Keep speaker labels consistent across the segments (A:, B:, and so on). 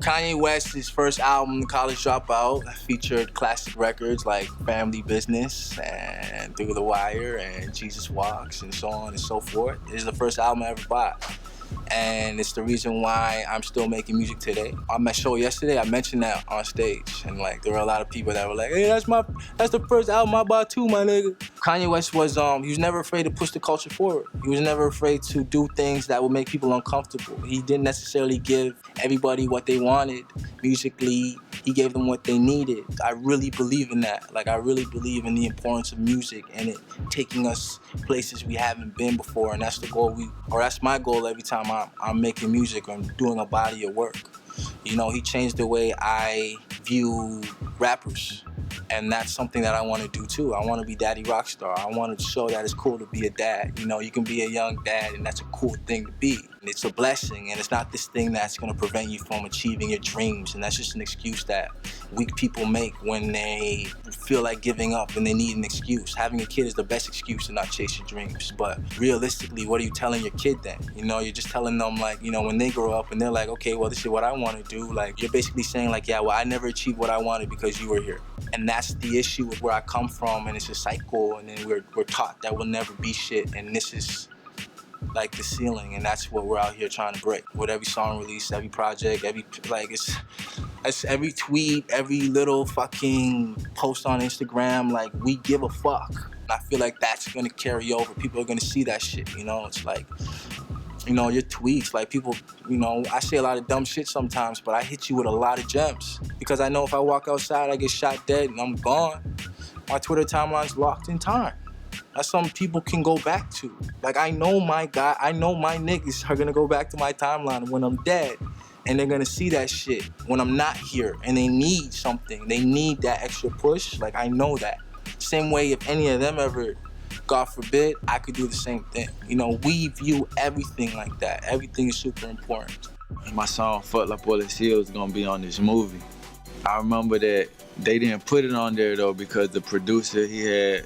A: Kanye West's first album, College Dropout, featured classic records like Family Business and Through the Wire and Jesus Walks and so on and so forth. This is the first album I ever bought. And it's the reason why I'm still making music today. On my show yesterday, I mentioned that on stage, and like there were a lot of people that were like, "Hey, that's the first album I bought too, my nigga." Kanye West was he was never afraid to push the culture forward. He was never afraid to do things that would make people uncomfortable. He didn't necessarily give everybody what they wanted musically. He gave them what they needed. I really believe in that. Like, I really believe in the importance of music and it taking us places we haven't been before, and that's the goal that's my goal every time I'm making music or I'm doing a body of work. You know, he changed the way I view rappers. And that's something that I want to do too. I want to be Daddy Rockstar. I want to show that it's cool to be a dad. You know, you can be a young dad and that's a cool thing to be. And it's a blessing, and it's not this thing that's going to prevent you from achieving your dreams. And that's just an excuse that weak people make when they feel like giving up and they need an excuse. Having a kid is the best excuse to not chase your dreams. But realistically, what are you telling your kid then? You know, you're just telling them, like, you know, when they grow up and they're like, okay, well, this is what I want to do. Like, you're basically saying like, yeah, well, I never achieved what I wanted because you were here. And that's the issue with where I come from, and it's a cycle, and then we're taught that we'll never be shit, and this is like the ceiling, and that's what we're out here trying to break. With every song release, every project, it's every tweet, every little fucking post on Instagram, like, we give a fuck. And I feel like that's gonna carry over. People are gonna see that shit, you know? It's like, you know, your tweets, like people, you know, I say a lot of dumb shit sometimes, but I hit you with a lot of gems. Because I know if I walk outside, I get shot dead and I'm gone. My Twitter timeline's locked in time. That's something people can go back to. Like, I know my niggas are gonna go back to my timeline when I'm dead. And they're gonna see that shit when I'm not here. And they need something. They need that extra push. Like, I know that. Same way if any of them ever, God forbid, I could do the same thing. You know, we view everything like that. Everything is super important.
B: My song, Fuck La Policía, was gonna be on this movie. I remember that they didn't put it on there though because the producer, he had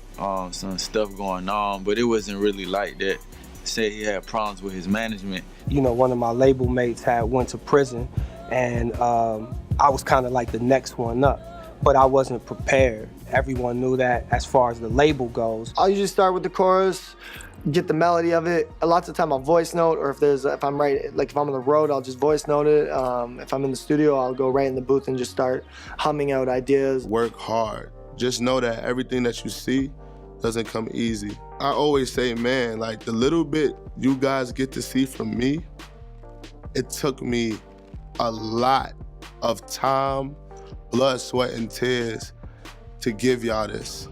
B: some stuff going on, but it wasn't really like that. Said he had problems with his management.
C: You know, one of my label mates went to prison, and I was kind of like the next one up, but I wasn't prepared. Everyone knew that as far as the label goes.
D: I'll usually start with the chorus, get the melody of it. Lots of time I'll voice note, or if I'm on the road, I'll just voice note it. If I'm in the studio, I'll go right in the booth and just start humming out ideas.
E: Work hard. Just know that everything that you see doesn't come easy. I always say, man, like, the little bit you guys get to see from me, it took me a lot of time, blood, sweat, and tears to give y'all this.